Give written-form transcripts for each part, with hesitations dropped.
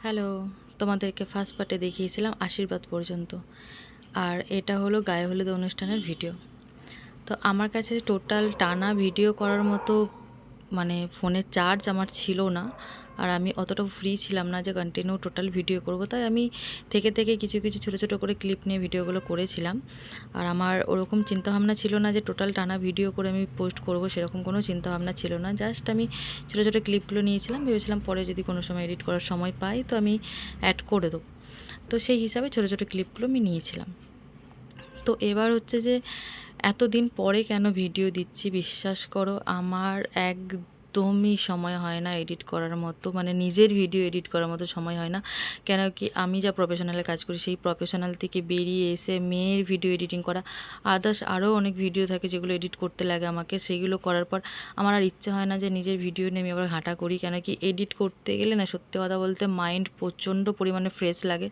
Hello, তোমাদেরকে first পার্টে দেখিয়েছিলাম আশীর্বাদ পর্যন্ত। আর এটা হলো গায়ে হলুদ অনুষ্ঠানের ভিডিও। তো আমার কাছে টোটাল টানা ভিডিও করার মতো মানে ফোনের চার্জ আমার ছিল না। আর আমি অতটাও ফ্রি ছিলাম না যে কন্টিনিউ টোটাল ভিডিও করব, তাই আমি থেকে থেকে কিছু কিছু ছোটো ছোটো করে ক্লিপ নিয়ে ভিডিওগুলো করেছিলাম। আর আমার ওরকম চিন্তাভাবনা ছিল না যে টোটাল টানা ভিডিও করে আমি পোস্ট করব, সেরকম কোনো চিন্তাভাবনা ছিল না। জাস্ট আমি ছোটো ছোটো ক্লিপগুলো নিয়েছিলাম, ভেবেছিলাম পরে যদি কোনো সময় এডিট করার সময় পাই তো আমি অ্যাড করে দেবো। তো সেই হিসাবে ছোটো ছোটো ক্লিপগুলো আমি নিয়েছিলাম। তো এবার হচ্ছে যে এতদিন পরে কেন ভিডিও দিচ্ছি, বিশ্বাস করো আমার একদমই সময় হয় না এডিট করার মতো, মানে নিজের ভিডিও এডিট করার মতো সময় হয় না। কেন কি আমি যা প্রফেশনালে কাজ করি সেই প্রফেশনাল থেকে বেরিয়ে এসে মেয়ের ভিডিও এডিটিং করা, আদার্স আরও অনেক ভিডিও থাকে যেগুলো এডিট করতে লাগে আমাকে, সেগুলো করার পর আমার আর ইচ্ছে হয় না যে নিজের ভিডিও নিয়ে আমি আবার ঘাঁটা করি। কেন কি এডিট করতে গেলে না, সত্যি কথা বলতে মাইন্ড প্রচণ্ড পরিমাণে ফ্রেশ লাগে।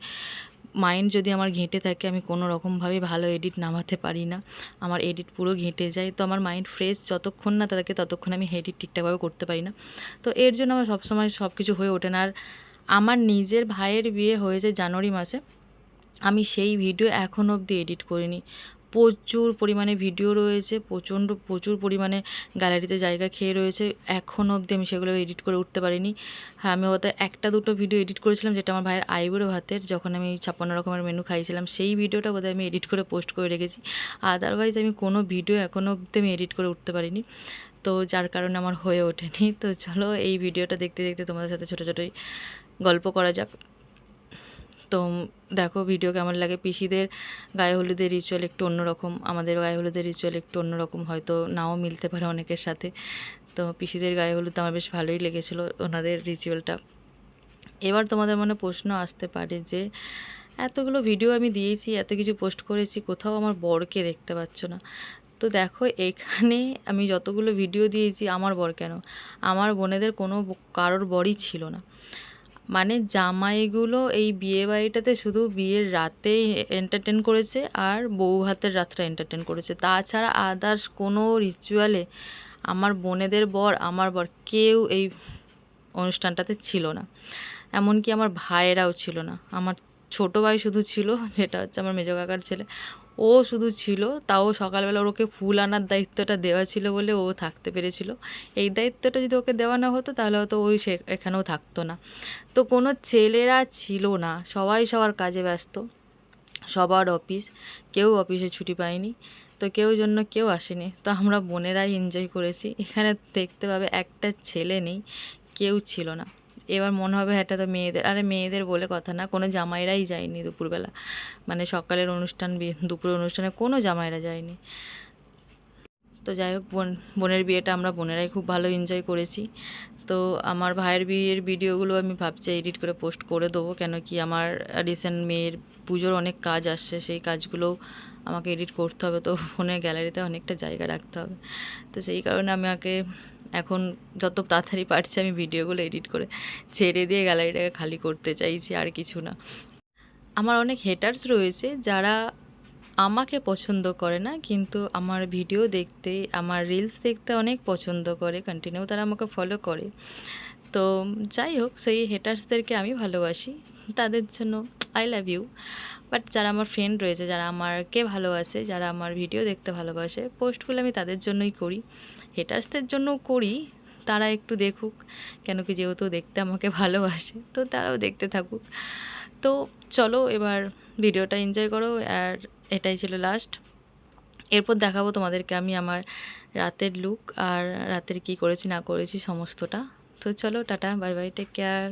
মাইন্ড যদি আমার ঘেঁটে থাকে আমি কোনো রকমভাবে ভালো এডিট নামাতে পারি না, আমার এডিট পুরো ঘেঁটে যায়। তো আমার মাইন্ড ফ্রেশ যতক্ষণ না থাকে ততক্ষণ আমি এডিট ঠিকঠাকভাবে করতে পারি না। তো এর জন্য আমার সবসময় সব কিছু হয়ে ওঠে না। আর আমার নিজের ভাইয়ের বিয়ে হয়েছে জানুয়ারি মাসে, আমি সেই ভিডিও এখনও অবধি এডিট করিনি। প্রচুর পরিমাণে ভিডিও রয়েছে, প্রচুর পরিমাণে গ্যালারিতে জায়গা খেয়ে রয়েছে, এখনও অবধি আমি সেগুলো এডিট করে উঠতে পারিনি। হ্যাঁ, আমি হয়তো একটা দুটো ভিডিও এডিট করেছিলাম, যেটা আমার ভাইয়ের আইবুড়ো ভাতের, যখন আমি 56 রকমের মেনু খাইছিলাম, সেই ভিডিওটা বোধহয় আমি এডিট করে পোস্ট করে রেখেছি। আদারওয়াইজ আমি কোনো ভিডিও এখনও অবধি আমি এডিট করে উঠতে পারিনি, তো যার কারণে আমার হয়ে ওঠেনি। তো চলো এই ভিডিওটা দেখতে দেখতে তোমাদের সাথে ছোটো ছোটোই গল্প করা যাক। তো দেখো ভিডিও কেমন লাগে। পিসিদের গায়ে হলুদের রিচুয়াল একটু অন্যরকম, আমাদের গায়ে হলুদের রিচুয়াল একটু অন্যরকম, হয়তো নাও মিলতে পারে অনেকের সাথে। তো পিসিদের গায়ে হলুদ আমার বেশ ভালোই লেগেছিলো, ওনাদের রিচুয়ালটা। এবার তোমাদের মনে প্রশ্ন আসতে পারে যে এতগুলো ভিডিও আমি দিয়েছি, এত কিছু পোস্ট করেছি, কোথাও আমার বরকে দেখতে পাচ্ছ না। তো দেখো এখানে আমি যতগুলো ভিডিও দিয়েছি, আমার বর কেন, আমার বোনেদের কোনো কারোর বরই ছিল না। মানে জামাইগুলো এই বিয়ে বাড়িটাতে শুধু বিয়ের রাতেই এন্টারটেন করেছে আর বউ ভাতের রাতটা এন্টারটেন করেছে, তাছাড়া আদার্স কোনো রিচুয়ালে আমার বোনেদের বর, আমার বর কেউ এই অনুষ্ঠানটাতে ছিল না। এমনকি আমার ভাইয়েরাও ছিল না, আমার ছোট ভাই শুধু ছিল, যেটা হচ্ছে আমার মেজো কাকার ছেলে, ও শুধু ছিল। তাও সকালবেলা ওকে ফুল আনার দায়িত্বটা দেওয়া ছিল বলে ও থাকতে পেরেছিল। এই দায়িত্বটা যদি ওকে দেওয়া না হতো তাহলে হয়তো ওই সে এখানেও থাকতো না। তো কোনো ছেলেরা ছিল না, সবাই সবার কাজে ব্যস্ত, সবার অফিস, কেউ অফিসে ছুটি পায়নি, তো কেউ আসেনি। তো আমরা বোনেরাই এনজয় করেছি। এখানে দেখতে পাবে একটা ছেলে নেই, কেউ ছিল না। এবার মনে হবে এটা তো মেয়েদের, আরে মেয়েদের বলে কথা না, কোনো জামাইরাই যায়নি দুপুরবেলা, মানে সকালের অনুষ্ঠান দুপুরের অনুষ্ঠানে কোনো জামাইরা যায়নি। তো যাই হোক, বোনের বিয়েটা আমরা বোনেরাই খুব ভালো এনজয় করেছি। তো আমার ভাইয়ের বিয়ের ভিডিওগুলো আমি ভাবছি এডিট করে পোস্ট করে দেবো, কেন কি আমার রিসেন্ট মেয়ের পুজোর অনেক কাজ আসছে, সেই কাজগুলোও আমাকে এডিট করতে হবে, তো ফোনের গ্যালারিতে অনেকটা জায়গা রাখতে হবে। তো সেই কারণে আমাকে এখন যত তাড়াতাড়ি পারছি আমি ভিডিওগুলো এডিট করে ছেড়ে দিয়ে গ্যালারিটাকে খালি করতে চাইছি, আর কিছু না। আমার অনেক হেটার্স রয়েছে যারা আমাকে পছন্দ করে না, কিন্তু আমার ভিডিও দেখতে, আমার রিলস দেখতে অনেক পছন্দ করে, কন্টিনিউ তারা আমাকে ফলো করে। তো যাই হোক, সেই হেটার্সদেরকে আমি ভালোবাসি, তাদের জন্য আই লাভ ইউ। বাট যারা আমার ফ্রেন্ড রয়েছে, যারা আমাকে ভালোবাসে, যারা আমার ভিডিও দেখতে ভালোবাসে, পোস্টগুলো আমি তাদের জন্যই করি, হেটার্সদের জন্যও করি। তারা একটু দেখুক, কেন কি যেহেতু দেখতে আমাকে ভালোবাসে তো তারাও দেখতে থাকুক। তো চলো এবার ভিডিওটা এনজয় করো। আর এটাই ছিল লাস্ট, এরপর দেখাবো তোমাদেরকে আমি আমার রাতের লুক আর রাতের কি করেছি না করেছি সমস্তটা। তো চলো tata, bye bye, take care.